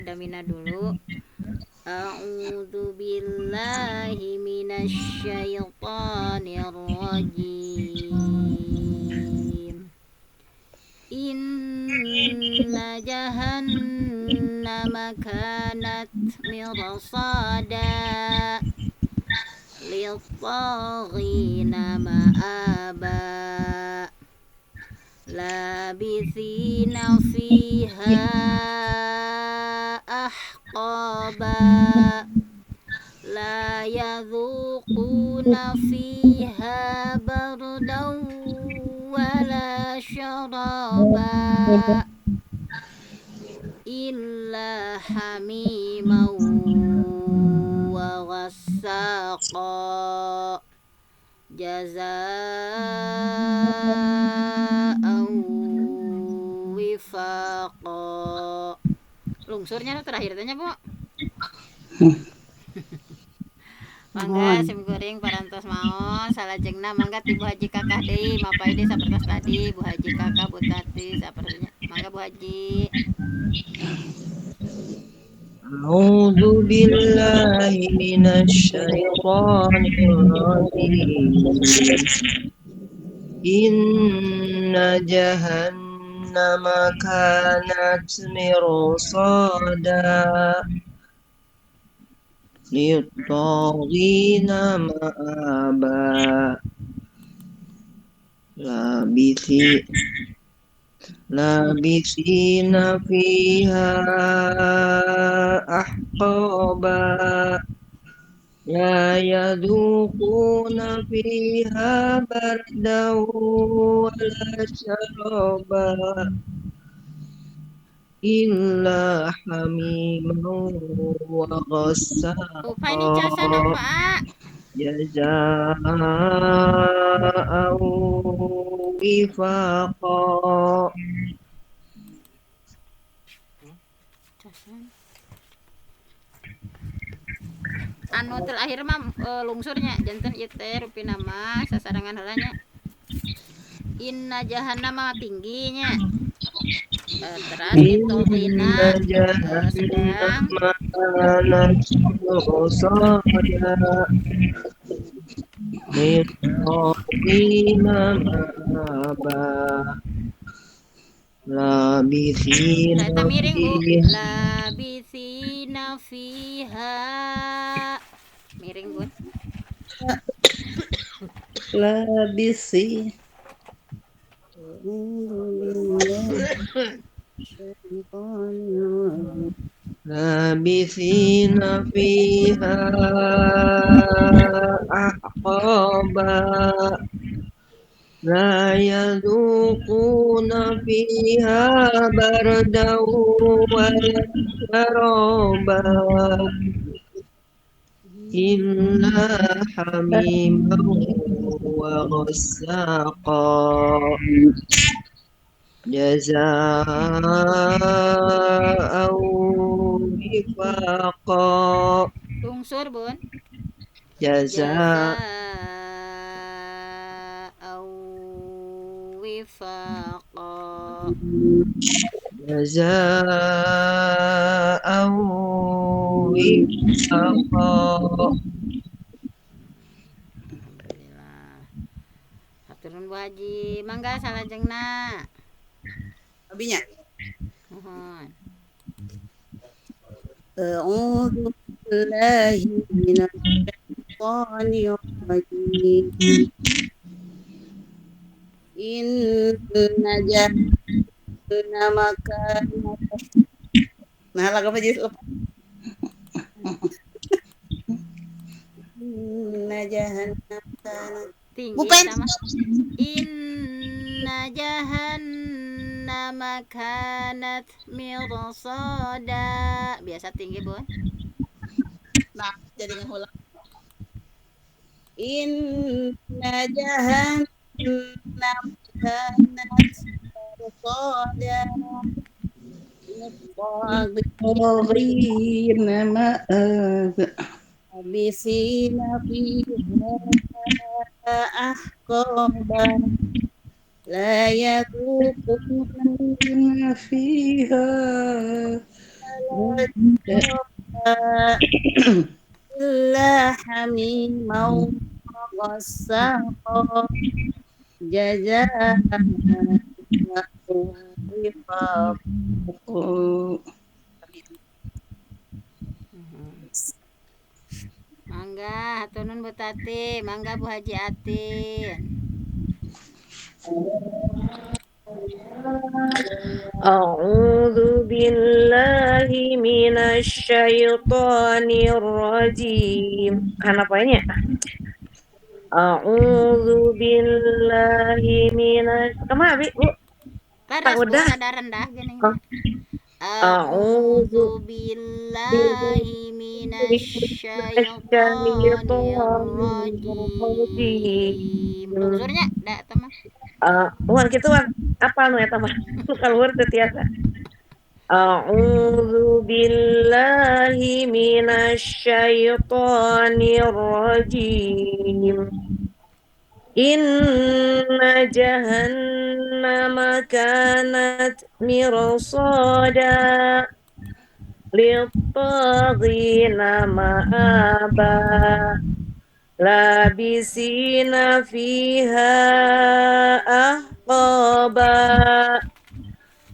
Damina dulu. A'udzu billahi minasyaitonir rajim. Inna jahannama kanat mirsada lit-taghina ma'aba labithina fiha ahqaba la yadhuquna fiha bardan wala syaraba illa hamimau wa ghassaqa jazaa'an wifaqa. Lungsurnya terakhir tanya Bu. Mangga sim goreng parantos maon salajengna mangga ti Bu Haji Kakah deui mapai deui sapertos tadi Bu Haji Kakah Bu Tati sapertinya. Mangga Bu Haji. A'udzu billahi minasyaitonir rajim. Inna jahannama kanat mirsada lit-taghina ma'aba labithina fiha ahqaba la yadhuquna fiha bardan wala syaraba illa hamiman wa Upa ini casan ghassaqa Pak. jazaa'an wifaqa. Casan. Anu terakhir mah lungsurnya janten ieu teh rupi nama sasarangan heulanya. Inna jahannama tingginya. Teras litogina Inna sedang jahannama kanat mirsada lit-taghina ma'aba labithina Eta miring Bu. fiha Labithina fiha. Miring Bun. labisi labithina fiha ahqaba la yadhuquna fiha bardan wala syaraba illa hamiman wa ghassaqa jazaa'an wifaqa. Lungsur Bun. Jaza Jazaa'an wifaqa. jazaa'an wifaqa. Alhamdulillah. Haturun Bu Haji. Mangga salajengna. abinya. Mohon. A'udzu billahi minasyaitonir rajim. Inna jahannama kanat. Nah, lagu apa jadi lupa? Inna jahannama kanat. Tinggi Bukan. sama. Inna jahannama kanat mirsada. Biasa tinggi Bun. Nah, jadi ngulang. Inna jahannama kanat mirsada. طاغين مآب Habisina fiha ahqaba la yaququna ما فيها إلا حميما وغساقا جزاء وفاقا. Mangga hatunun Bu Tati, mangga Bu Haji Atin. أعوذ بالله من الشيطان الرجيم. Apa ini? A'udzu billahi minasy. Kemana, Bu? Paras Bu, udah. rada rendah gini. Oh. A'udzu billahi minasyaitonir rajim. Lungsurnya da teman. Wan kitu wan. Apa nu eta mah? Keluar teh tiasa. A'udzu billahi minasyaitonir rajim. Inna jahannama kanat mirsada littaghina ma'aba labisina fiha ahqaba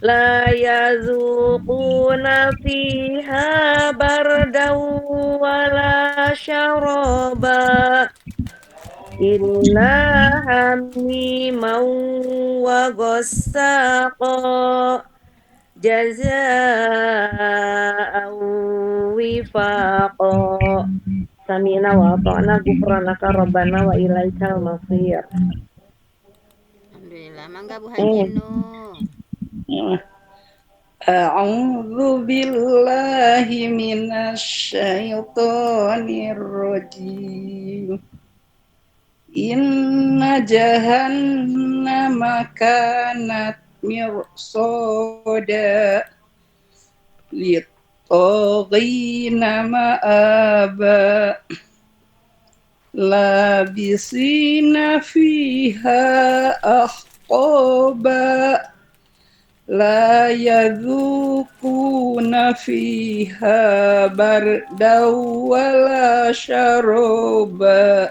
la yazuquna fiha bardaw wala syaraba illa hamiman wa ghassaqa jazaa'an wifaqa. Samina wa ata'na ghufranaka rabbana wa ilaikal masir. Alhamdulillah, mangga Bu Haji Nur. A'udzu billahi minasyaitonir rajim. Inna jahannama kanat mirsada littaghina ma'aba labisina fiha ahqaba la yadhukuna fiha bardaw wala syaraba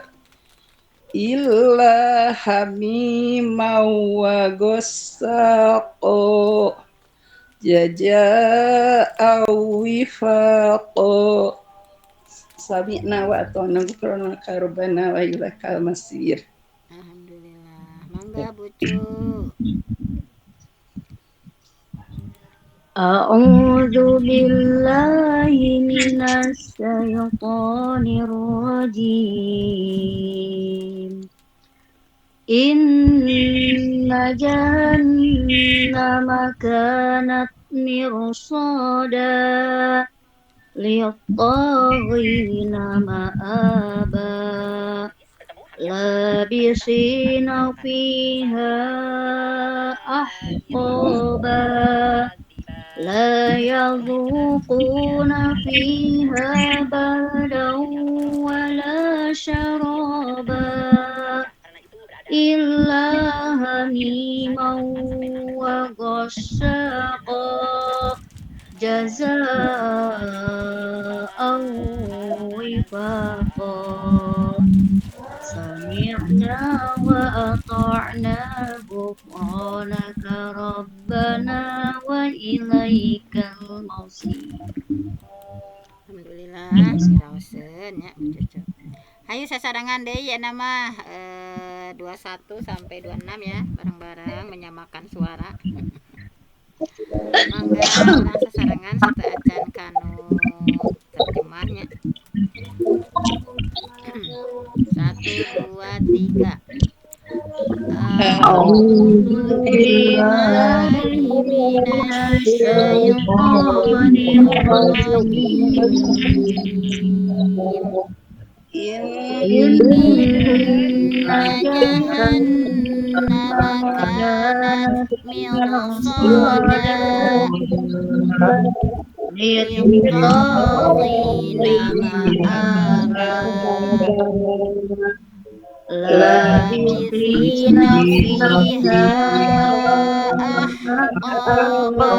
illa hamiman wa ghassaqa jazaa'an wifaqa. Sami'na wa ata'na ghufranaka rabbana wa ilaikal masir. Alhamdulillah, mangga Bu Cu. A'udzu billahi minasy syaithanir rajim. Inna jahannama kanat mirsada littaghina ma'aba labisina fiha ahqaba la yadhuquna fiha bardan wala syaraba illa hamiman wa ghassaqa jazaa'an wifaqa. Sami'na wa ata'na ghufranaka rabbana wa ilaikal masir. Alhamdulillah, siraoseun nya Bu Cucu. Hayu sasarangan deui ya nama 21 sampai 26 ya, bareng-bareng menyamakan suara. Mangga urang sasarangan satu acan kanu terjemahnya. 1, 2, 3. A'udzu billahi minasy syaithanir rajim. Inna jahannama kanat mirsada littaghina ma'aba labisina fiha ahqaba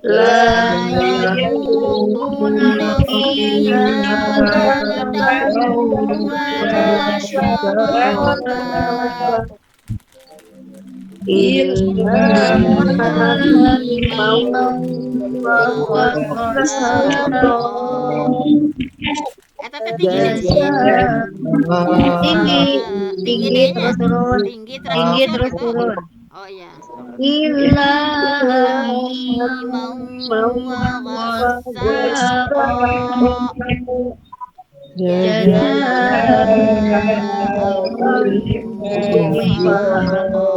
لا يذوقون فيها بردا ولا شرابا إلا إلا حميما وغساقا Eta tinggi deh sih. tinggi Tinggi tinggi deh nya. terus turun Tinggi terus turun Oh iya. إلا حميما وغساقا جزاء وفاقا.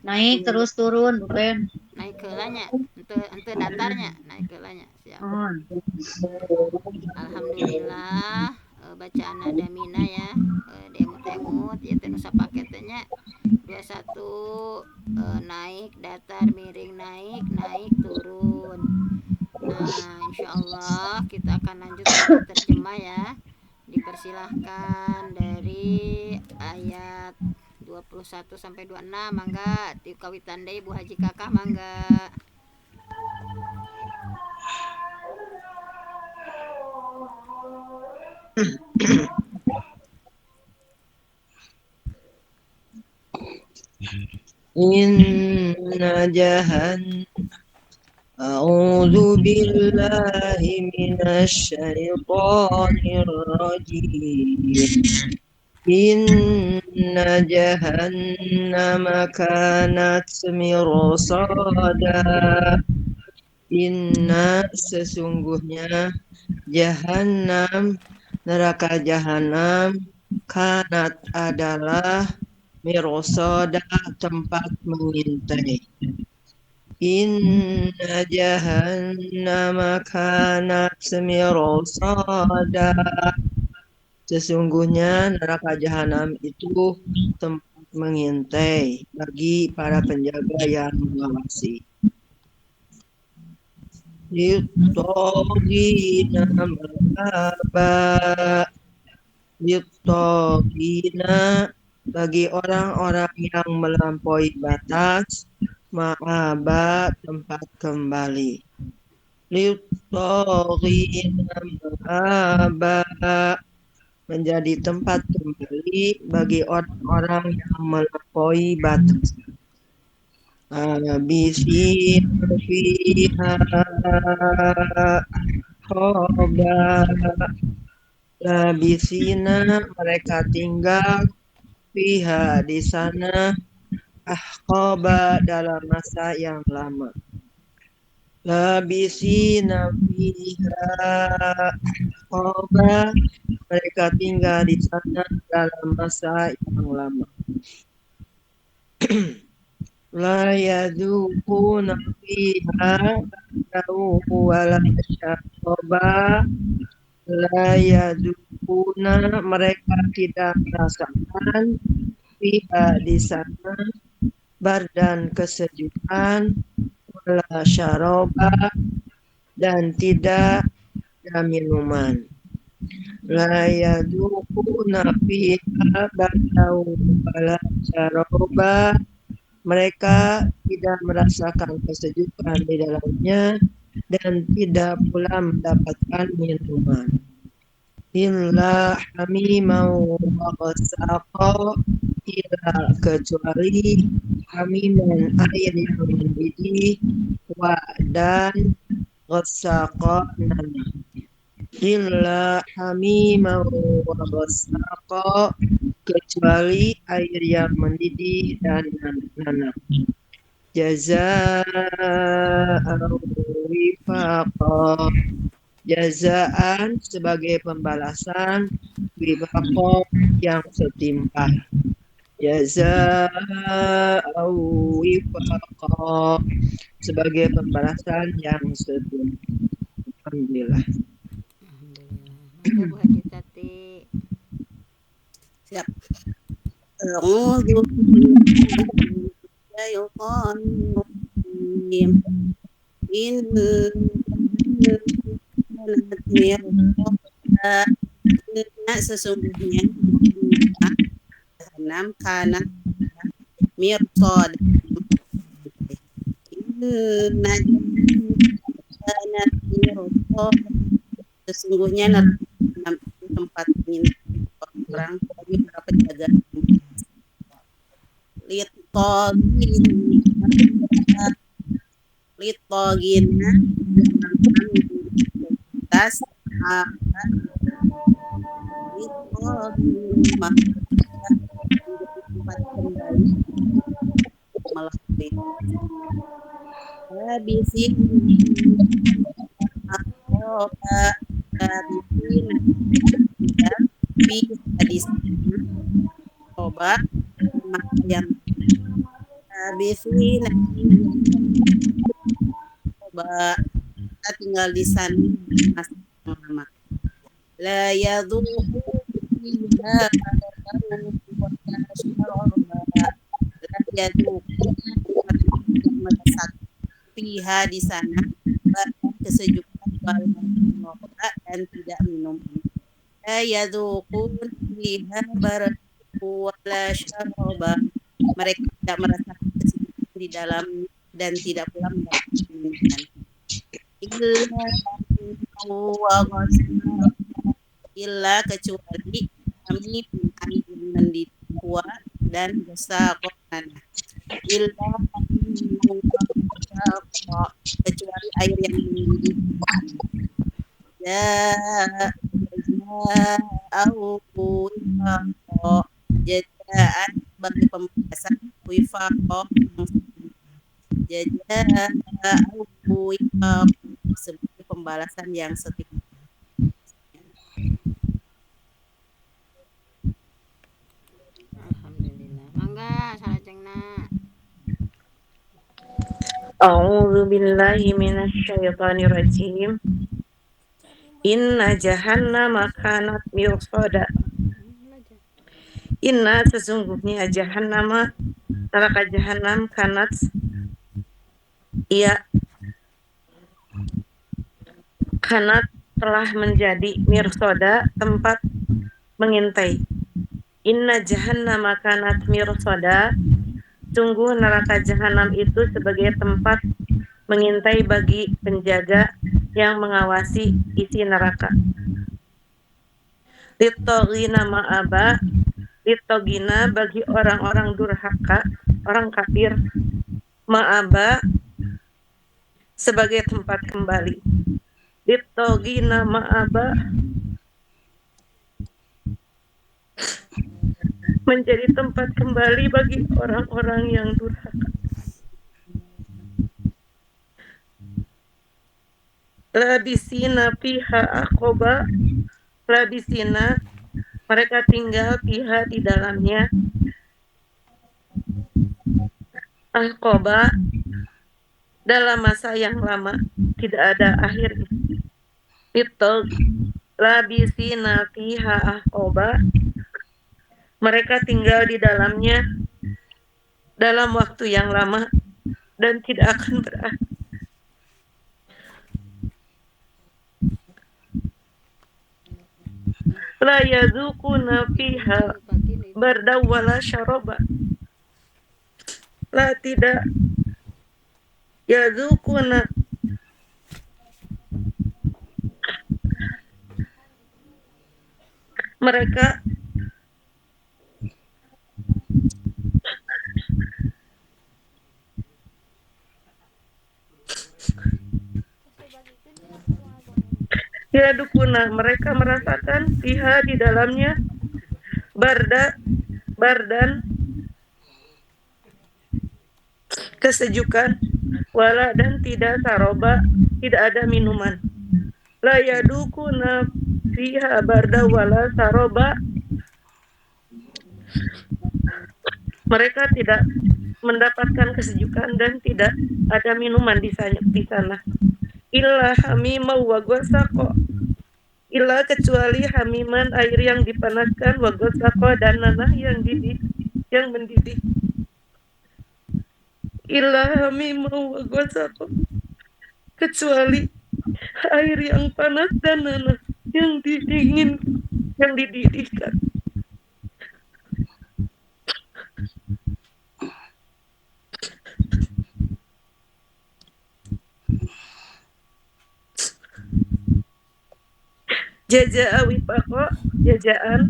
naik terus turun bukan Naik ke lanya, ente datarnya, naik ke lanya. Siap. oh. Alhamdulillah bacaan nada mina ya, demut-demut ya tenusa paketnya 21 naik datar miring naik turun. Nah insyaallah kita akan lanjut pada terjemah ya. Dipersilahkan dari ayat 21 sampai 26 mangga kawitan deui Bu Haji Kakah mangga. Inna jahan A'udzu billahi minasy syaithanir rajim. Inna jahannama kanat mirsada. Inna sesungguhnya jahannam neraka jahanam kanat adalah mirsada tempat mengintai. Inna jahannama kanat mirsada. Sesungguhnya neraka jahanam itu tempat mengintai bagi para penjaga yang mengawasi. Littogina ma'aba. Littogina bagi orang-orang yang melampaui batas, ma'aba tempat kembali. Littogina ma'aba menjadi tempat kembali bagi orang-orang yang melampaui batas. Abisina fiha khoba. Labisina mereka tinggal fiha di sana ahqaba dalam masa yang lama. Labisina fiha ahqaba mereka tinggal di sana dalam masa yang lama. La yadzuquna fiha wala syaraba. La yadzuquna mereka tidak merasakan fiha di sana bardan kesejukan wala syaraba dan tidak ada minuman. La yadzuquna fiha bardan wala syaraba mereka tidak merasakan kesejukan di dalamnya dan tidak pula mendapatkan minuman. Illa hamimau wa ghasaqa illa kecuali hamiman air yang mendidih wa dan ghasaqa nanah. Illa hamimau wa ghasaqa kecuali air yang mendidih dan nanah. Jazaa'an wifaqa jazaan sebagai pembalasan wifaqa yang setimpal. Jazaa'an wifaqa sebagai pembalasan yang setimpal. Alhamdulillah. Mangga Bu Haji Tati. Siap. A'udzu billahi minasyaitonir rajim. Sesungguhnya jahanam kana mirsad. Inna jannah mirsad. Sesungguhnya neraka jahanam itu tempat mengintai orang bagi para penjaga litogin litogina tas litogin tempat kembali melalui habisin habisin hadis coba yang habisin coba kita tinggal di sana masih lama la yadhuqu fiha la yadhuqu fiha di sana kesejukan dan tidak minum la yadhuqun fiha wala syaraba. Mereka tidak merasakan kesejukan di dalam dan tidak pula mendapatkan minuman illa kecuali kami mendidik kuat dan dosa korban illa kecuali air yang mendidih jadaan bagi pembahasan wifaqah sebagai pembalasan yang setia. Alhamdulillah. Mangga salajengna. A'udzu billahi minasyaitonir rajim. Inna jahannama kanat mirsada. Inna sesungguhnya jahannama neraka jahanam kanat ia kanat telah menjadi mirsada tempat mengintai. Inna jahannama kanat mirsada. Sungguh neraka jahanam itu sebagai tempat mengintai bagi penjaga yang mengawasi isi neraka. Litogina ma'aba, litogina bagi orang-orang durhaka, orang kafir, ma'aba sebagai tempat kembali. Litogina ma'aba menjadi tempat kembali bagi orang-orang yang durhaka. Labisina fiha aqoba, labisina mereka tinggal fiha di dalamnya aqoba dalam masa yang lama, tidak ada akhirnya. Itu labisina fiha aqoba, mereka tinggal di dalamnya dalam waktu yang lama dan tidak akan berakhir. La yadzuquna fiha barda wala syaraba. La tidak yadzuquna mereka yadukuna mereka merasakan fiha di dalamnya bardan kesejukan wala dan tidak saroba tidak ada minuman. La yadukuna fiha barda wala saroba, mereka tidak mendapatkan kesejukan dan tidak ada minuman di sana. Illa hamimau wa ghasaqo, illa kecuali hamiman air yang dipanaskan, wa ghasaqo dan nanah yang mendidih. Illa hamimau wa ghasaqo, kecuali air yang panas dan nanah yang dididihkan. Jaza'a wifaqo, jazaan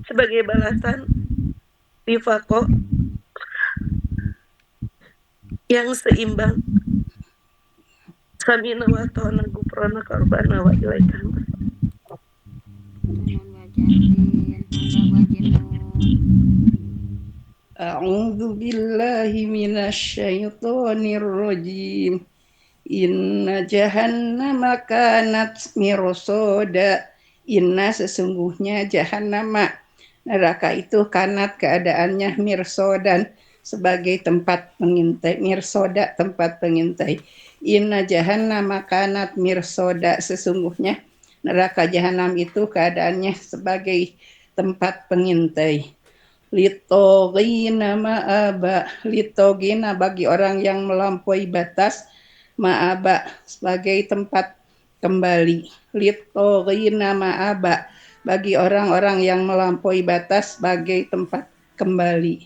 sebagai balasan, wifaqo yang seimbang. Samina wa ta'ana ghufranaka rabbana wa ilaikal masir. Mohon bacain. Mangga Bu Haji Nur. A'udzu billahi minasyaitonir rajim. Inna jahannama kanat mirsada. Inna sesungguhnya jahannama, neraka itu kanat keadaannya mirsodan sebagai tempat pengintai. Mirsoda tempat pengintai. Inna jahannama kanat mirsoda, sesungguhnya neraka jahanam itu keadaannya sebagai tempat pengintai. Litogina ma'aba, litogina bagi orang yang melampaui batas, ma'aba sebagai tempat kembali. Litogina ma'aba bagi orang-orang yang melampaui batas sebagai tempat kembali.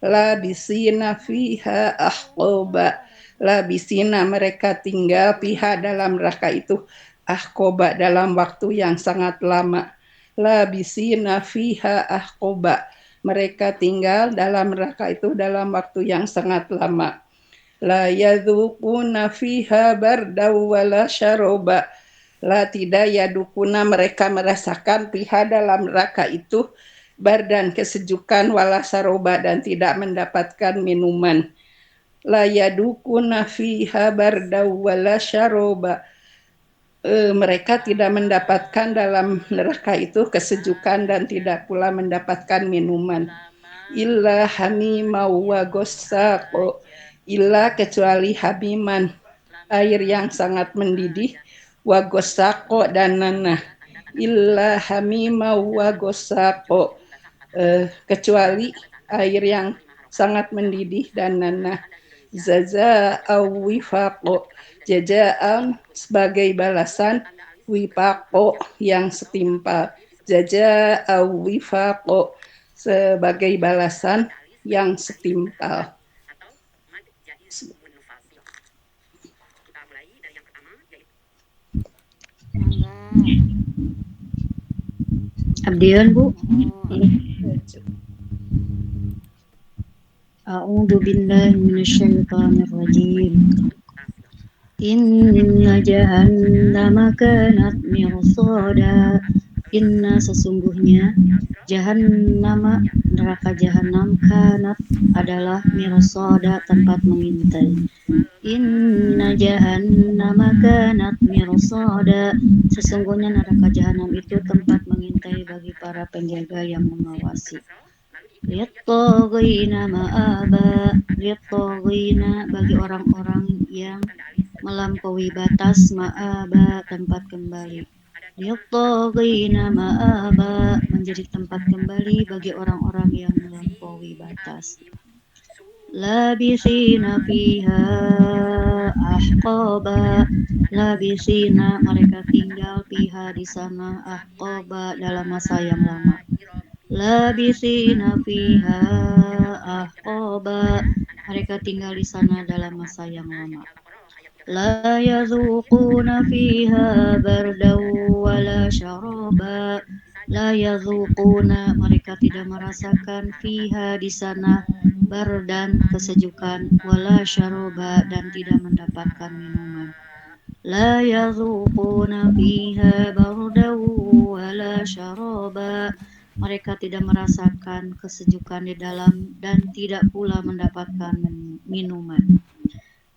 Labisina fiha ahqoba, labisina mereka tinggal fiha dalam neraka itu, ahqoba dalam waktu yang sangat lama. Labisina fiha ahqoba, mereka tinggal dalam neraka itu dalam waktu yang sangat lama. La yadzuquna fiha bardaw wala syaroba, la tidak yadukuna mereka merasakan fiha dalam neraka itu bardan kesejukan wala saroba dan tidak mendapatkan minuman. La yadukuna fiha bardaw wala syaroba, mereka tidak mendapatkan dalam neraka itu kesejukan dan tidak pula mendapatkan minuman. Illa hamima wa gossaqo, illa kecuali hamiman air yang sangat mendidih, wa gossaqo dan nanah. Illa hamima wa gossaqo, kecuali air yang sangat mendidih dan nanah. Jaza'aw wifaqo, jazaan sebagai balasan, wifaqo yang setimpal. Jaza'aw wifaqo sebagai balasan yang setimpal. Mangga. Abdian Bu. Oh, A'udzu billahi minasyaitonir rajim. Inna jahannama kanat mirsada. Inna sesungguhnya jahannama neraka jahanam kanat adalah mirsada tempat mengintai. Inna jahannama kanat mirsada, sesungguhnya neraka jahanam itu tempat mengintai bagi para penjaga yang mengawasi. Littogina ma'aba, littogina bagi orang-orang yang melampaui batas, ma'aba tempat kembali. Littogina ma'aba menjadi tempat kembali bagi orang-orang yang melampaui batas. Labisina fiha ahqaba, labisina mereka tinggal fiha di sana, ahqaba dalam masa yang lama. Labisina fiha ahqaba, mereka tinggal di sana dalam masa yang lama. La yazuquna fiha bardaw wala syaraba, la yazuquna mereka tidak merasakan fiha di sana bardan kesejukan, wala syaraba dan tidak mendapatkan minuman. La yazuquna fiha bardaw wala syaraba, mereka tidak merasakan kesejukan di dalam dan tidak pula mendapatkan minuman.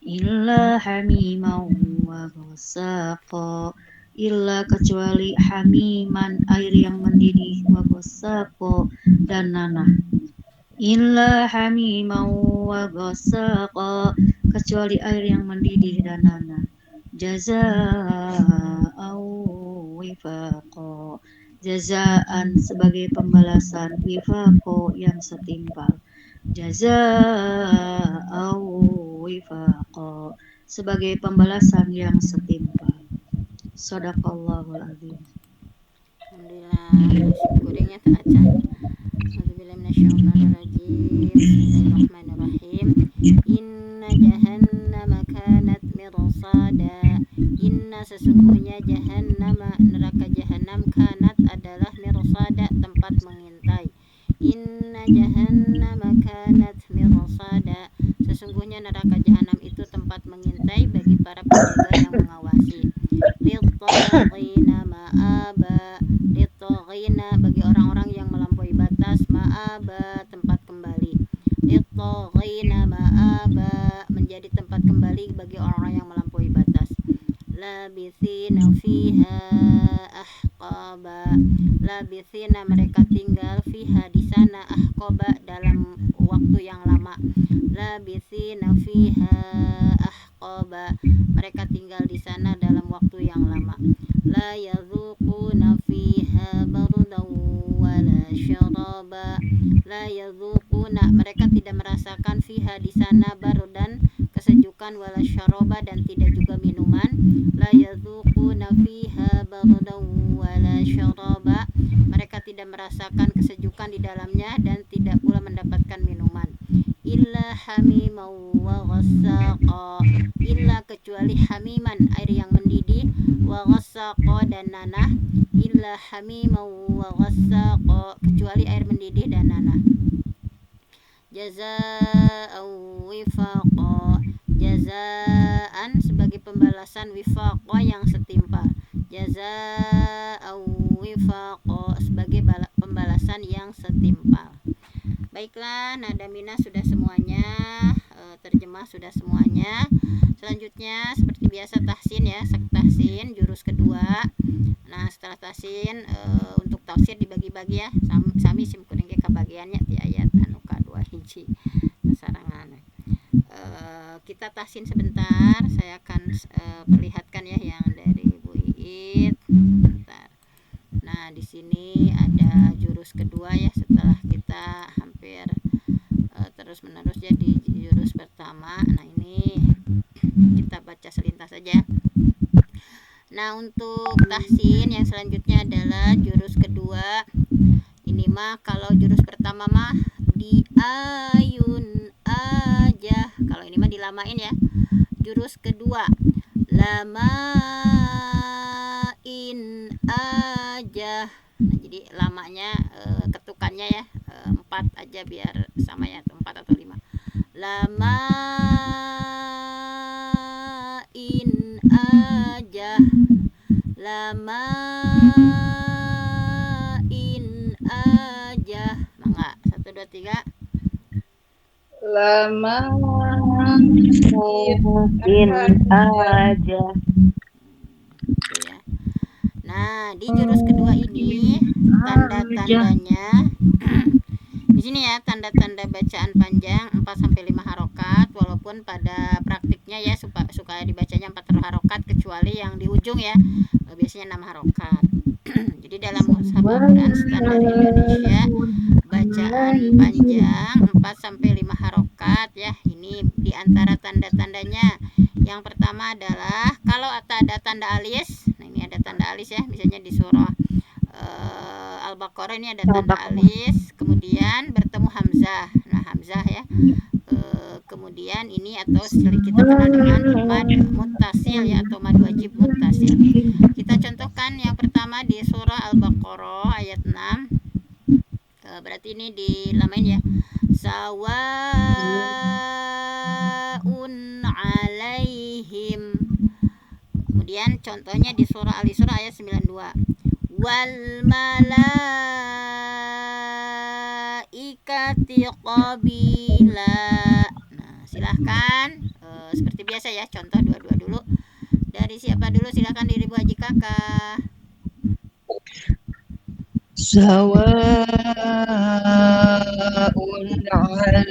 Illa hamiman wa ghassaqa, illa kecuali hamiman air yang mendidih, wa ghassaqa dan nanah. Illa hamiman wa ghassaqa, kecuali air yang mendidih dan nanah. Jaza'aw wifaqo, jazaan sebagai pembalasan, wifaqo yang setimpal. Jaza'aw wifaqo sebagai pembalasan yang setimpal. Shadaqallahul azim. Alhamdulillah. Syukurnya tak acan. A'udzubillahi minasyaitonir rajim. Bismillahirrahmanirrahim. Inna jahannama kanat mirsada. Inna Inna sesungguhnya jahannama neraka jahanam kanat adalah mirsada tempat mengintai. Inna jahannama kanat mirsada sesungguhnya neraka jahanam itu tempat mengintai bagi para penjaga yang mengawasi. Littaghina ma'aba littaghina bagi orang-orang yang melampaui batas, ma'aba tempat kembali. Littaghina ma'aba menjadi tempat kembali bagi orang-orang yang melampaui batas. Labithina fiha ahqaba labithina mereka tinggal fiha di sana ahqaba dalam waktu yang lama. Labithina fiha ahqaba mereka tinggal di sana dalam waktu yang lama. La yadzuquna fiha bardan wala syaraba la yadzuquna mereka tidak merasakan fiha di sana bardan kesejukan wala syaraba dan tidak juga minuman. La yadzuquna fiha bardan wala syaraba mereka tidak merasakan kesejukan di dalamnya dan tidak pula mendapatkan minuman. Illa hamiman wa ghassaqa illa kecuali hamiman air yang mendidih, wa ghassaqa dan nanah. Illa hamiman wa ghassaqa kecuali air mendidih dan nanah. Jazaa'an wifaqa jazaan sebagai pembalasan, wifaqa yang setimpal. Jazaa'an wifaqa sebagai pembalasan yang setimpal. Baiklah, nada mina sudah semuanya, terjemah sudah semuanya. Selanjutnya seperti biasa tahsin ya, tahsin jurus kedua. Nah setelah tahsin untuk tafsir dibagi-bagi ya, sami sim kuring ke bagiannya di ayat anu ka-2 hiji sarangan. Kita tahsin sebentar, saya akan perlihatkan ya yang dari Bu Iit. Bentar. Nah di sini ada jurus kedua ya, setelah kita hampir terus menerus ya di jurus pertama. Nah ini kita baca selintas saja. Nah untuk tahsin yang selanjutnya adalah jurus kedua. Ini mah kalau jurus pertama mah di ayun aja, kalau ini mah dilamain ya. Jurus kedua lamain aja. Nah, jadi lamanya ketukannya ya 4 aja biar sama ya, 4 atau 5. Lamain aja, lamain aja. Mangga 1 2 3. Lama In aja. Gitu ya. Nah, di jurus kedua ini tanda-tandanya di sini ya, tanda-tanda bacaan panjang 4 sampai 5 harokat, walaupun pada praktiknya ya suka dibacanya 4 harokat kecuali yang di ujung ya. Biasanya 6 harokat. Jadi dalam Mushaf Al-Quran Standar Indonesia bacaan panjang 4 sampai 5 harokat ya. Ini di antara tanda-tandanya. Yang pertama adalah kalau ada tanda alis. Nah, ini ada tanda alis ya, misalnya di surah Al-Baqarah ini ada tanda alis, kemudian bertemu hamzah. Nah, hamzah ya. Kemudian ini atau sering kita kenal dengan mad muttasil ya, atau mad wajib muttasil. Kita contohkan yang pertama di surah Al-Baqarah ayat 6. Berarti ini dilamain ya. Sawaun alaihim. Kemudian contohnya di surah Al-Isra ayat 92. Wal malaikati qabila. Nah, silahkan seperti biasa ya, contoh dua-dua dulu. Dari siapa dulu? Silahkan dari Bu Haji Kakak. Sawa'un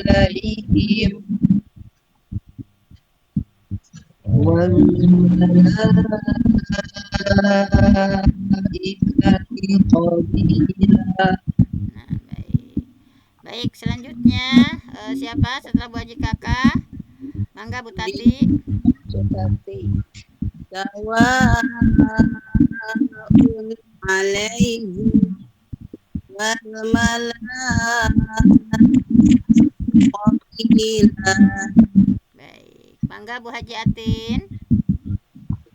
'alaihim wal malaikati qabila. Nah, baik, selanjutnya siapa setelah Bu Haji Kakak? Mangga Bu Tati. Sawa'un alaihim wal malaikati qabila. Baik, mangga Bu Haji Atin.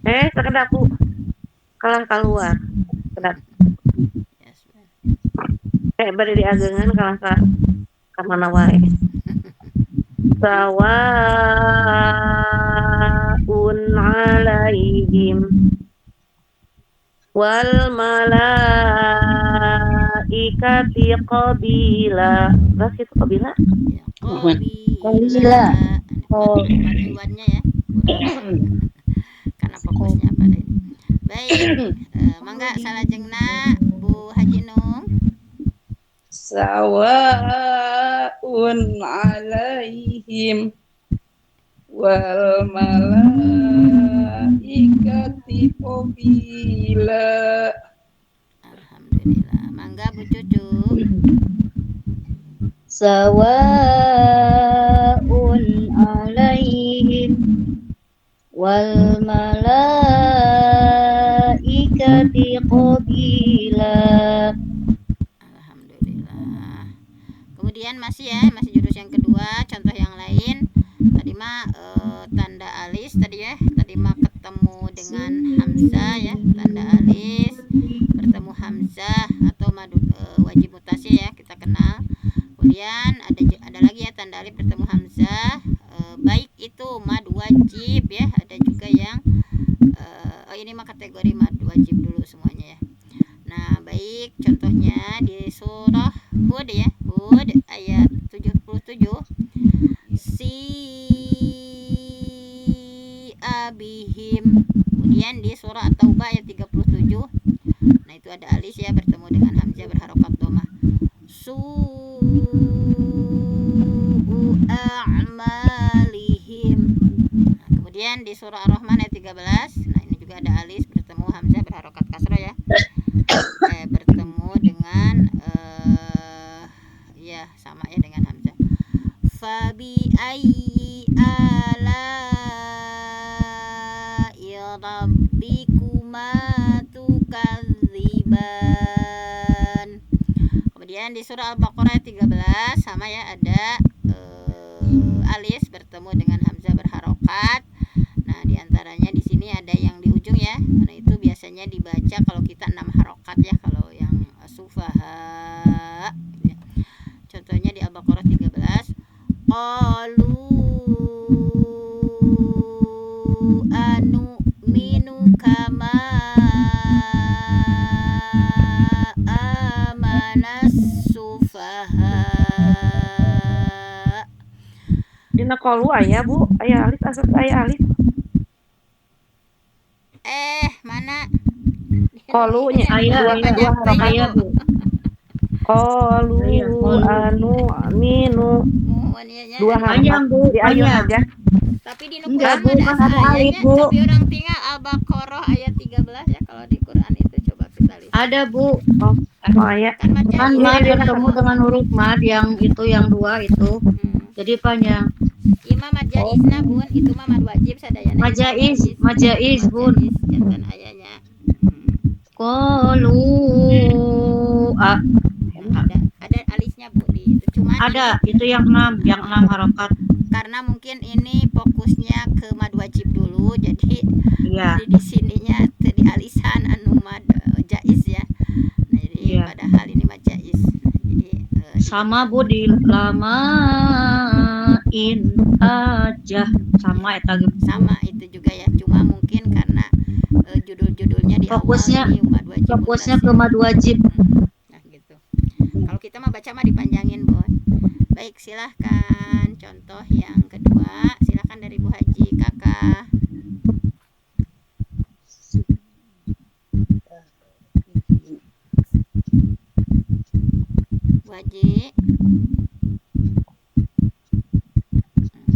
Sekedap Bu. Kalah keluar. Sekedap. Yes, ma'am. Bari diagengan kalah ka mana wae. Sawaun alaihim wal malaikati qabila. Berapa itu qabila? Ya, Qabila. iwannya ya. Karena fokusnya pada ini. Baik, mangga salajengna Bu Haji Nung. Sawaun alaihim wal malaikati qabila. Alhamdulillah. Mangga Bu Cucu. Sawaun alaihim wal malaikati qabila. Alhamdulillah. Kemudian masih jurus yang kedua, contoh yang lain. Tadi mah tanda alis tadi ya. Tadi mah ketemu dengan hamzah ya, tanda alis bertemu hamzah atau wajib mutasi ya, kita kenal. Kemudian ada lagi ya tanda alif bertemu hamzah, baik itu mad wajib ya, ada juga yang ini mah kategori mad wajib dulu semuanya ya. Nah, baik contohnya di surah Hud ya, Hud ayat 77. Si abihim. Kemudian di surah At-Taubah ayat 37. Nah, itu ada alis ya bertemu dengan hamzah berharokat dhammah. A'malihim. Nah, kemudian di surah Ar-Rahman ayat 13. Nah, ini juga ada alis bertemu hamzah berharokat kasrah ya. Bertemu dengan ya sama ya dengan hamzah. Fabi ayyi ala'i rabbikuma tukadziban. Kemudian di surah Al-Baqarah ayat 13 sama ya, ada alis bertemu dengan hamzah berharokat. Nah, diantaranya di sini ada yang di ujung ya. Nah, itu biasanya dibaca kalau kita 6 harokat ya, kalau yang sufaha ya. Contohnya di Al-Baqarah 13, qalu anu'minu kama amanas sufaha. Dina qalu aya Bu, aya alis asal aya alis. Mana? Qalu nya Aya Bu. Qalu anu'minu. Dua Panjang Bu, di ayat panjang. aja. Tapi di Enggak, Quran Bu, kan ada alif, Bu. tapi orang tinggal Al-Baqarah ayat 13 ya, kalau di Quran itu coba kita lihat. Ada Bu. Oh aya. Kan baca Kan mad bertemu dengan huruf mad yang itu yang dua itu. Jadi panjang. Imam majaizna Bun, itu mah mad wajib sadayana. Majaiz Bun. Jantan ayanya. Qalu Ada alisnya Bu di itu. Cuma ada itu yang 6 harokat. karena mungkin ini fokusnya ke mad wajib dulu, jadi Iya. di sininya di alisan anu mad jaiz ya. Nah, jadi Iya. padahal ini mad jaiz. Jadi Sama Bu di lamain aja sama eta gitu. sama itu juga ya, cuma mungkin karena judul-judulnya di Fokusnya- awal ini mad wajib Fokusnya mutasi. ke mad wajib. Nah gitu. Kalau kita mah baca mah dipanjangin Bon. Baik, silahkan contoh yang kedua, silahkan dari Bu Haji Kakak. Bu Haji.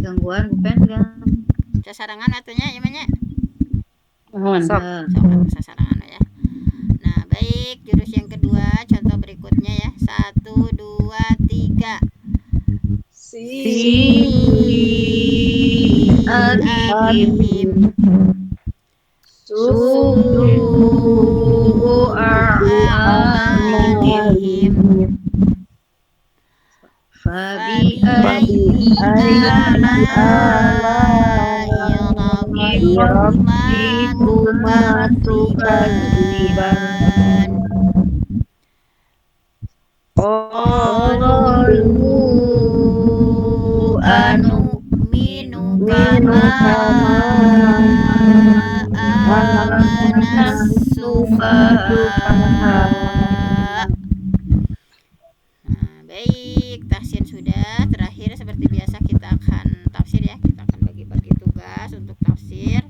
Gangguan bukan? Sasarangan atunya ieu mah nya. Mohon. Sok. Sok sasarangan ya. Nah, baik, jurus yang kedua, contoh berikutnya ya. 1 2 3. Abim. A'malihim. Fabi Fabi ayyi ala'i rabbikuma tukadziban. Qalu minu kama amanas sufaha. Baik, tahsin sudah. Terakhir seperti biasa kita akan tafsir ya. Kita akan bagi-bagi tugas untuk tafsir.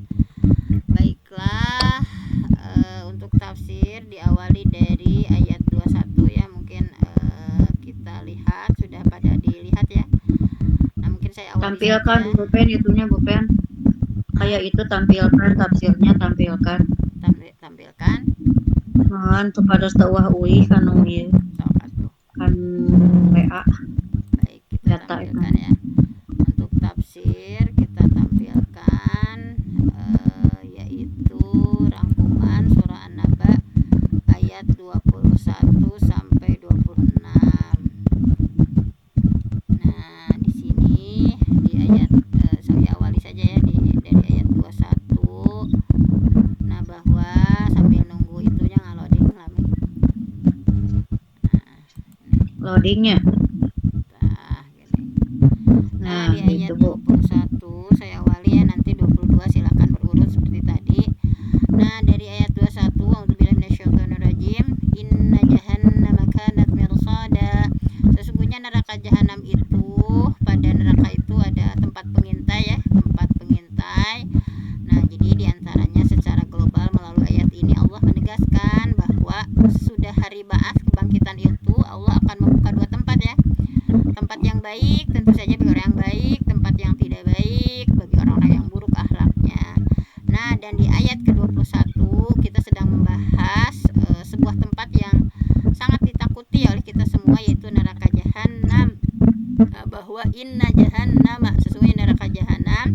Baiklah, untuk tafsir diawali dari ayat 21 ya. Mungkin kita lihat sudah pada dilihat ya. Nah, mungkin saya awali Tampilkan saja. Bu Pen itunya Bu Pen. Kayak itu tampilkan tafsirnya tampilkan. Tampilkan. Untuk pada setawah UI kan ieu Sok atuh. kan PA. Baik, kita Data itu. tampilkan ya. Untuk tafsir kita tampilkan yaitu rangkuman surah An-Naba ayat 21 sampai 26. Nah, di sini di ayat saya awali saja ya dari ayat 21. Nah, bahwa sambil nunggu itunya ngaloding lami. Loadingnya. Nah, gini. Nah, Nah, di ayat itu Bu. 21 saya awali ya, nanti 22 silakan berurut seperti tadi. Nah, dari ayat 21 a'udzubillahi minasyaitonirrajim, inna jahannama kanat mirsada. Sesungguhnya neraka jahanam itu, pada neraka itu ada tempat pengintai ya, tempat pengintai. Nah, jadi diantaranya secara global melalui ayat ini Allah menegaskan bahwa sudah hari ba'ats kebangkitan itu Allah akan membuka dua tempat ya. Tempat yang baik tentu saja bagi orang yang baik, tempat yang tidak baik bagi orang-orang yang buruk akhlaknya. Nah, dan di ayat ke-21 kita sedang membahas sebuah tempat yang sangat ditakuti oleh kita semua, yaitu neraka jahanam. Bahwa inna jahannama, sesungguhnya neraka jahanam.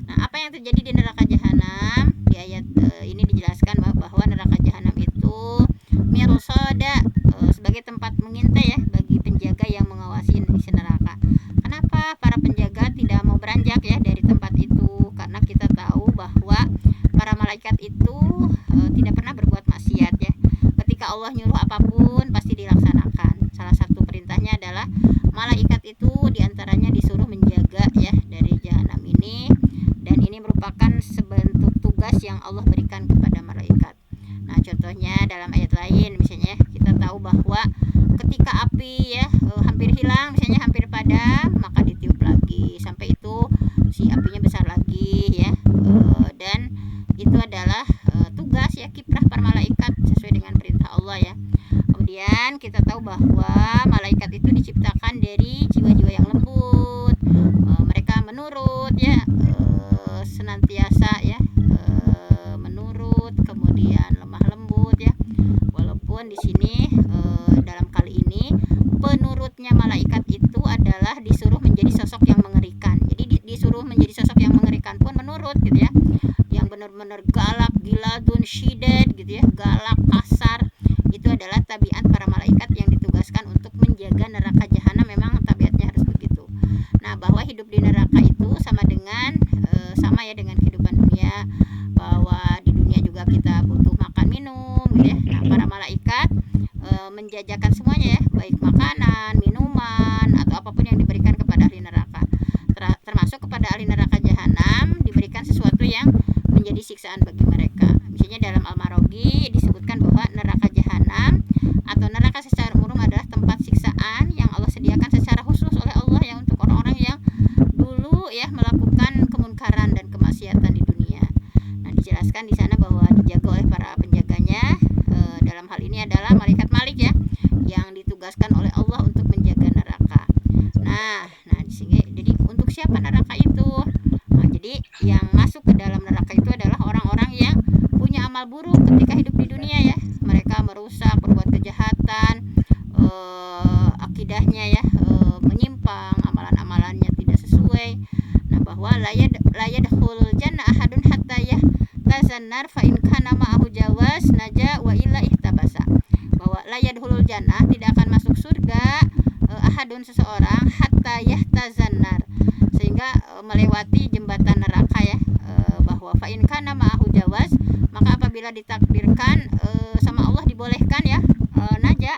Nah, apa yang terjadi di neraka jahanam? Di ayat ini dijelaskan bahwa neraka jahanam itu mirsada, sebagai tempat mengintai ya bagi penjaga yang mengawasi isi neraka. Kenapa para penjaga tidak mau beranjak ya dari tempat itu? Karena kita tahu bahwa para malaikat itu tidak pernah berbuat maksiat ya. Ketika Allah nyuruh apapun pasti dilaksanakan. Salah satu perintahnya adalah malaikat itu diantaranya disuruh menjaga ya dari jahanam ini, dan ini merupakan sebentuk tugas yang Allah berikan kepada malaikat. Nah, contohnya dalam ayat lain misalnya kita tahu bahwa ketika api ya hampir hilang, misalnya hampir padam, maka ditiup lagi sampai itu si apinya besar lagi ya. Dan itu adalah tugas ya, kiprah para malaikat sesuai dengan perintah Allah ya. Kemudian kita tahu bahwa malaikat itu diciptakan dari jiwa-jiwa yang lembut, mereka menurut ya, senantiasa ya menurut, kemudian lemah lembut ya. Walaupun di sini dalam kali ini penurutnya malaikat itu adalah disuruh menjadi sosok yang mengerikan. Jadi disuruh menjadi sosok yang mengerikan pun menurut gitu ya. Yang benar-benar galak, giladun syidad gitu ya, galak, kasar. Itu adalah tabiat para malaikat yang ditugaskan untuk menjaga neraka jahanam. Memang tabiatnya harus begitu. Nah, bahwa hidup di neraka itu sama dengan sama ya dengan kehidupan dunia, bahwa di dunia juga kita butuh makan minum gitu ya. Nah, para malaikat menjajakan semuanya ya, baik makanan, minuman atau apapun yang diberikan kepada ahli neraka. Termasuk kepada ahli neraka jahanam diberikan sesuatu yang menjadi siksaan bagi mereka. Misalnya dalam Al-Maraghi disebutkan bahwa neraka jahanam atau neraka secara umum adalah tempat siksaan yang Allah sediakan secara khusus oleh Allah ya untuk orang-orang yang dulu ya melakukan kemunkaran dan kemaksiatan di dunia. Nah, dijelaskan di sana bahwa dijaga oleh para penjaganya, dalam hal ini adalah malaikat Malik ya, yang ditugaskan oleh Allah untuk menjaga neraka. Nah di sini jadi untuk siapa neraka itu? Nah, jadi yang masuk ke dalam neraka itu adalah orang-orang yang punya amal buruk ketika hidup di dunia ya. Mereka merusak, berbuat kejahatan, akidahnya ya menyimpang, amalan-amalannya tidak sesuai. Nah, bahwa la yadkhulul jannah ahadun hatta yahtazanar fa in kana ma'ahu jawaz naja wa illa ihtabasa. Bahwa la yadkhulul jannah, tidak akan masuk surga ahadun seseorang hatta yahtazanar, sehingga melewati jembatan neraka ya, bahwa fa in kana ma'ahu jawaz, apabila ditakdirkan sama Allah dibolehkan ya najah,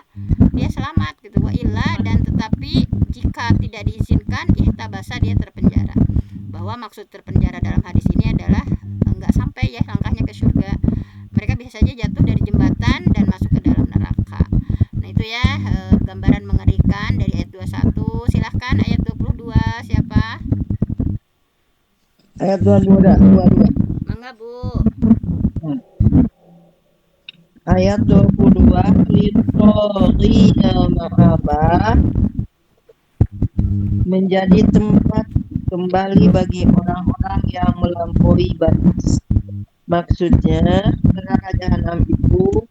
dia selamat gitu. Wa illa, dan tetapi jika tidak diizinkan ihtabasa, dia terpenjara. Bahwa maksud terpenjara dalam hadis ini adalah enggak sampai ya langkahnya ke surga. Mereka bisa saja jatuh dari jembatan dan masuk ke dalam neraka. Nah itu ya gambaran mengerikan dari ayat 21. Silahkan ayat 22 siapa? Ayat 22. Mangga Bu. Ayat 22, litorina ma'aba, menjadi tempat kembali bagi orang-orang yang melampaui batas. Maksudnya neraka jahanam itu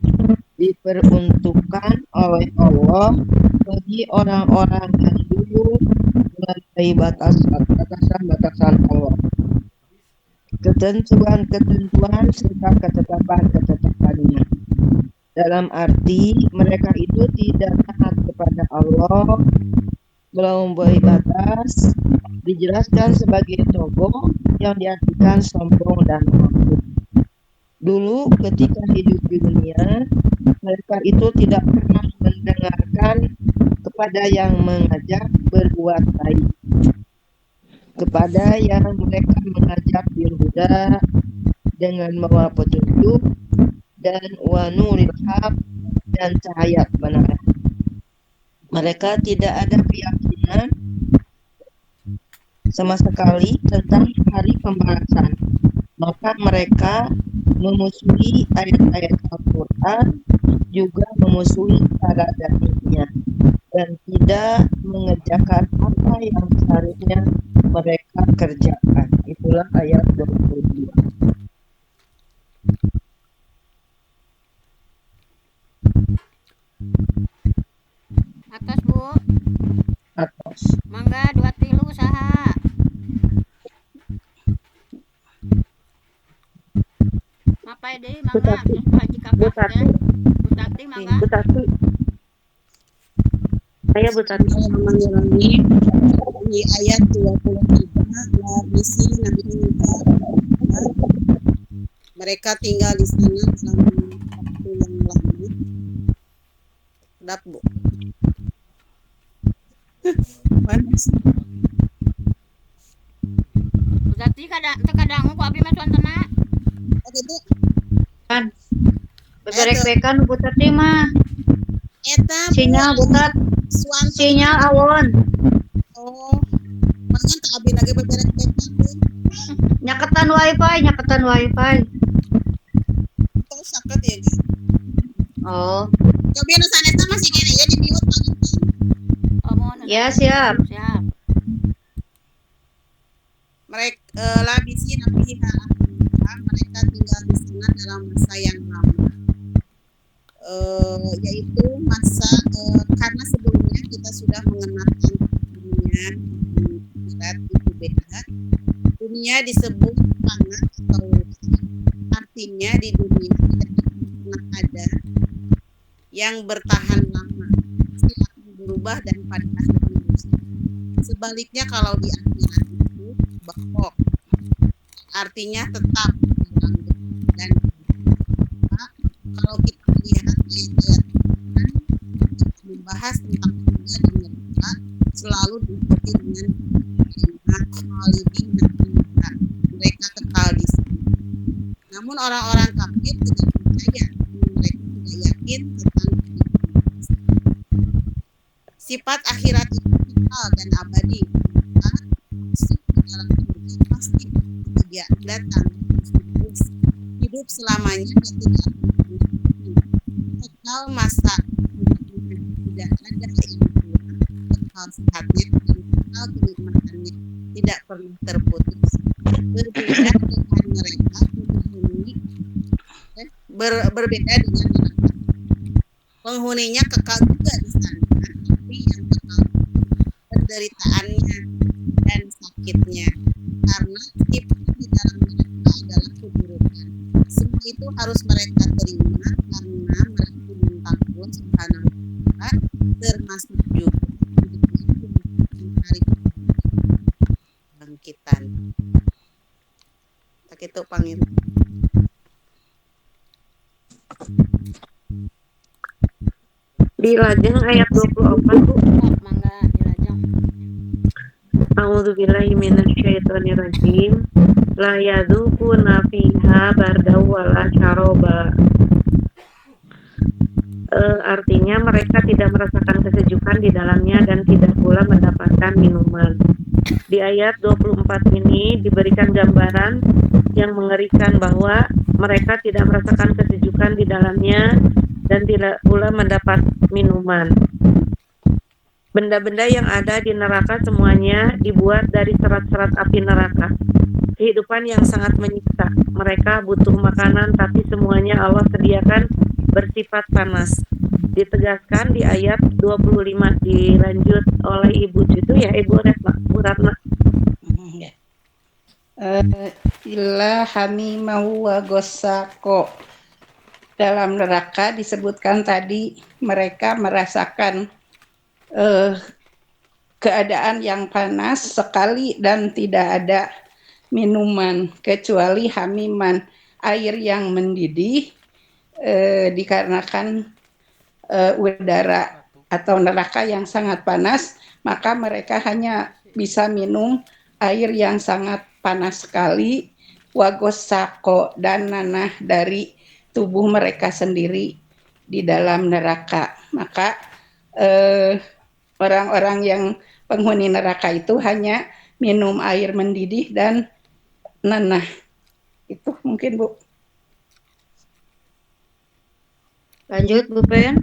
diperuntukkan oleh Allah bagi orang-orang yang dulu melampaui batasan Allah. Ketentuan-ketentuan serta ketetapan-ketetapannya. Dalam arti mereka itu tidak taat kepada Allah, melampaui batas, dijelaskan sebagai togo yang diartikan sombong dan angkuh. Dulu ketika hidup di dunia, mereka itu tidak pernah mendengarkan kepada yang mengajak berbuat baik, kepada yang mereka mengajak bilhuda dengan membawa petunjuk dan wanuril haq dan cahaya kebenaran. Mereka tidak ada keyakinan sama sekali tentang hari pembalasan. Maka mereka memusuhi ayat-ayat Al-Quran, juga memusuhi cara dalilnya, dan tidak mengerjakan apa yang seharusnya mereka kerjakan. Itulah ayat 22. Atas Bu. Atas. Mangga 23 saha. Apa deui mangga Haji Bu Kakak Tati. ya. Bu Tati mangga. Bu Tati. Saya Bu Tati. Bismillahirrahmanirrahim. Di ayat 23 la bisi mereka tinggal di sana selama waktu yang lama. Sedap Bu. Panas. Bu Tati kadang ku abi mah suantena. Oke Bu. Kan beberek-bekan Bu Tati mah Eta Bu, sinyal butat suan sinyal awon oh. Mangan tak abi lagi beberek-bekan Bu. nyaketan wifi Tong sakit ya Gi. oh Cobi anu saneta masih kene ya di mute panggil. Oh, mohon. ya siap Siap. Mereka labisi nabi mereka tinggal di sana dalam masa yang lama, yaitu masa karena sebelumnya kita sudah mengenalkan dunia berat itu beda. Dunia disebut panas atau artinya di dunia tidak pernah ada yang bertahan lama, pasti akan berubah dan pada akhirnya sebaliknya kalau di akhirat itu bahwa artinya tetap langgeng dan kalau kita melihat ayat-ayat membahas tentang surga dan neraka selalu diikuti dengan kalimat khalidin dan mereka kekal di sini. Namun orang-orang kafir tidak percaya, mereka tidak yakin tentang sifat akhirat itu kekal dan abadi. Masuk ke dalam surga pasti bahagia datang hidup selamanya dan tidak kekal masa tidak ada yang kurang, kekal sehatnya dan kekal kenikmatannya tidak pernah terputus. Berbeda dengan mereka berbeda dengan neraka. Penghuninya kekal juga di sana, tapi yang kekal penderitaannya dan sakitnya, karena sifat di dalam mereka adalah keburukan. Semua itu harus mereka terima karena mereka menentang Allah Subhanahu wa Ta'ala, termasuk juga hari bangkitan. Tak itu panggil. Di Lajeng ayat 24, Bu. Mangga dilajeng. A'udzubillahi minasyaitonirrajim. La yadzuquna fiha bardaw wala syaraba. Artinya mereka tidak merasakan kesejukan di dalamnya dan tidak pula mendapatkan minuman. Di ayat 24 ini diberikan gambaran yang mengerikan bahwa mereka tidak merasakan kesejukan di dalamnya dan tidak pula mendapat minuman. Benda-benda yang ada di neraka semuanya dibuat dari serat-serat api neraka. Kehidupan yang sangat menyiksa. Mereka butuh makanan tapi semuanya Allah sediakan bersifat panas. Ditegaskan di ayat 25 dilanjut oleh Ibu itu ya Ibu Ratna. Illa hamimahu wa ghassaqo. Dalam neraka disebutkan tadi mereka merasakan keadaan yang panas sekali dan tidak ada minuman kecuali hamiman, air yang mendidih dikarenakan udara atau neraka yang sangat panas, maka mereka hanya bisa minum air yang sangat panas sekali, wagosako, dan nanah dari tubuh mereka sendiri di dalam neraka. Maka orang-orang yang penghuni neraka itu hanya minum air mendidih dan nanah. Itu mungkin, Bu. Lanjut Bu Pen.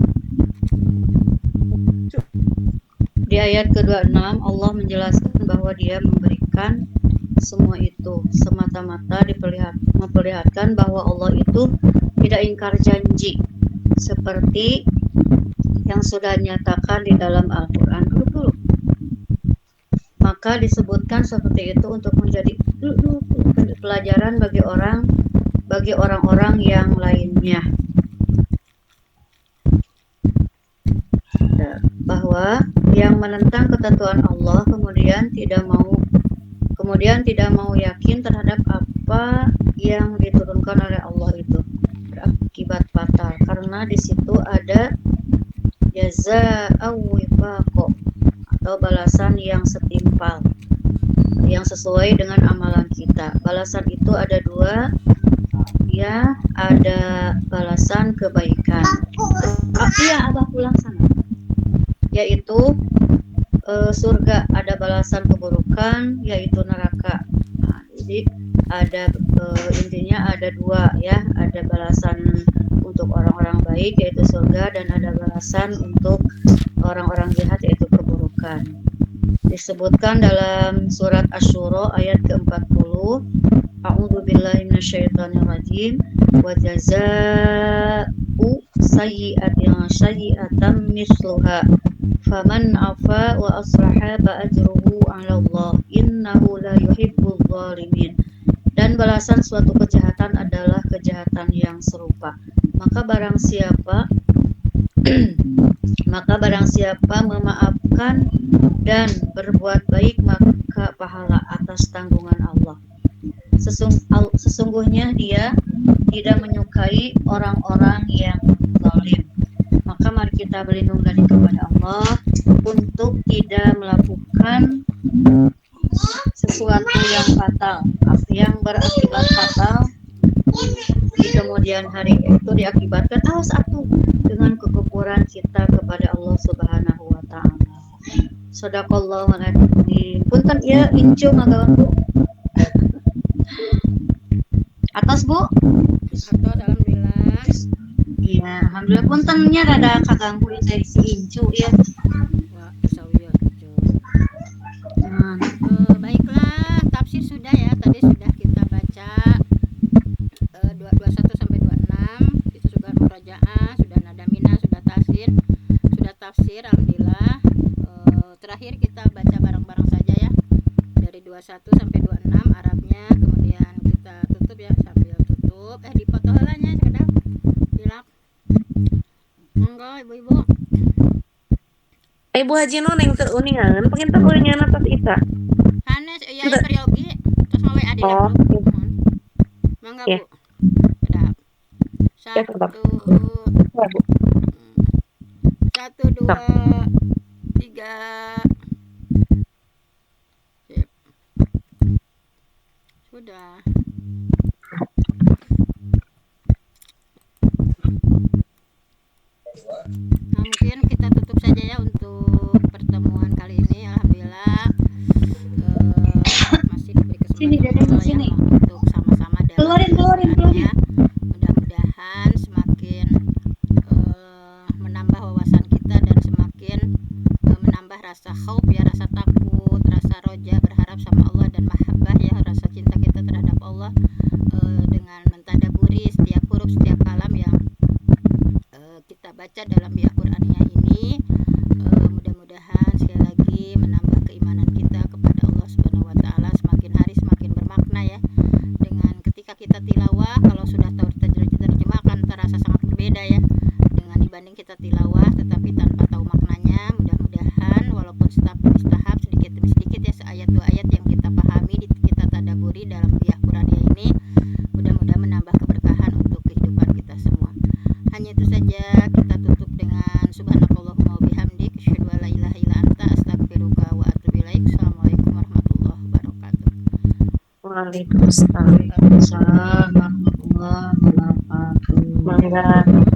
Di ayat ke-26 Allah menjelaskan bahwa Dia memberikan semua itu semata-mata memperlihatkan bahwa Allah itu tidak ingkar janji seperti yang sudah dinyatakan di dalam Al-Quran dulu. Maka disebutkan seperti itu untuk menjadi pelajaran bagi orang-orang yang lainnya, bahwa yang menentang ketentuan Allah kemudian tidak mau yakin terhadap apa yang diturunkan oleh Allah itu berakibat fatal, karena di situ ada jazaa'u wifaqo atau balasan yang setimpal yang sesuai dengan amalan kita. Balasan itu ada dua, ya, ada balasan kebaikan. Iya, Abah pulang sana. Yaitu surga, ada balasan keburukan yaitu neraka. Nah, jadi ada intinya ada dua, ya, ada balasan untuk orang-orang baik yaitu surga dan ada balasan untuk orang-orang jahat yaitu keburukan. Disebutkan dalam surat Asy-Syura ayat ke-40, A'udzubillahi minasyaitonirrajim, wa jazaa'u sayyi'atin sayyi'atan misluha faman afa wa aslaha fa ajruhu 'ala Allah innahu la yuhibbul zalimin. Dan balasan suatu kejahatan adalah kejahatan yang serupa. Maka barang siapa memaafkan dan berbuat baik, maka pahala atas tanggungan Allah. Sesungguhnya Dia tidak menyukai orang-orang yang zalim. Maka mari kita berlindung diri kepada Allah untuk tidak melakukan sesuatu yang fatal, yang berakibat fatal di kemudian hari, itu diakibatkan dengan kekufuran kita kepada Allah Subhanahu wa taala. Shadaqallahul adzim. Punten ieu incu ngagawan Bu. Atas Bu. Atau alhamdulillah. Iya, alhamdulillah puntennya rada kaganggu dari si incu ya. Wah, sawiya gitu. Baiklah, tafsir sudah ya. Tadi sudah kita baca 21 sampai 26. Itu sudah murajaah, sudah nada mina, sudah tafsir alhamdulillah. Terakhir kita baca bareng-bareng saja ya. Dari 21 sampai 26 Arabnya, kemudian kita tutup ya, sambil tutup. Dipoto helanya sekedap. Hilap. Monggo ibu-ibu. Ibu Haji Noneng teu uningan, pengen teu uningan atas Ita. Hanes ya periogi terus mawe adi Oh. Mangga Ya. Bu. Sedap. Ya, tetap. Satu, Ya, Bu. 1, 2, 3. Sip. Sudah. Nah, mungkin kita tutup saja ya untuk pertemuan kali ini. Alhamdulillah masih diberi Sini, kesempatan Dede, Allah ya sini. untuk sama-sama dalam Keluarin. kegiatannya. Mudah-mudahan semakin menambah wawasan kita dan semakin menambah rasa khauf ya, rasa takut, rasa roja, berharap sama Allah, dan mahabbah ya, rasa cinta kita terhadap Allah dengan mentadaburi setiap huruf, setiap kalam yang kita baca dalam ya Qur'aniyah ini. Mudah-mudahan sekali lagi menambah keimanan kita kepada Allah Subhanahu wa taala, semakin hari semakin bermakna ya. Dengan ketika kita tilawah, kalau sudah tahu terjemah akan terasa sangat berbeda ya dengan dibanding kita tilawah tetapi tanpa tahu maknanya. Mudah-mudahan walaupun tahap sedikit demi sedikit ya, seayat dua ayat yang kita pahami, kita tadaburi dalam ya Qur'aniyah ini, mudah-mudahan menambah keberkahan untuk kehidupan kita semua. Hanya itu saja, kita tutup dengan subhanakallahumma wa bihamdik, asyhadu an la ilaha illa anta, astaghfiruka wa atubu ilaik. Assalamualaikum warahmatullahi wabarakatuh. Waalaikumsalam. Waalaikumsalam warahmatullahi wabarakatuh. Mangga.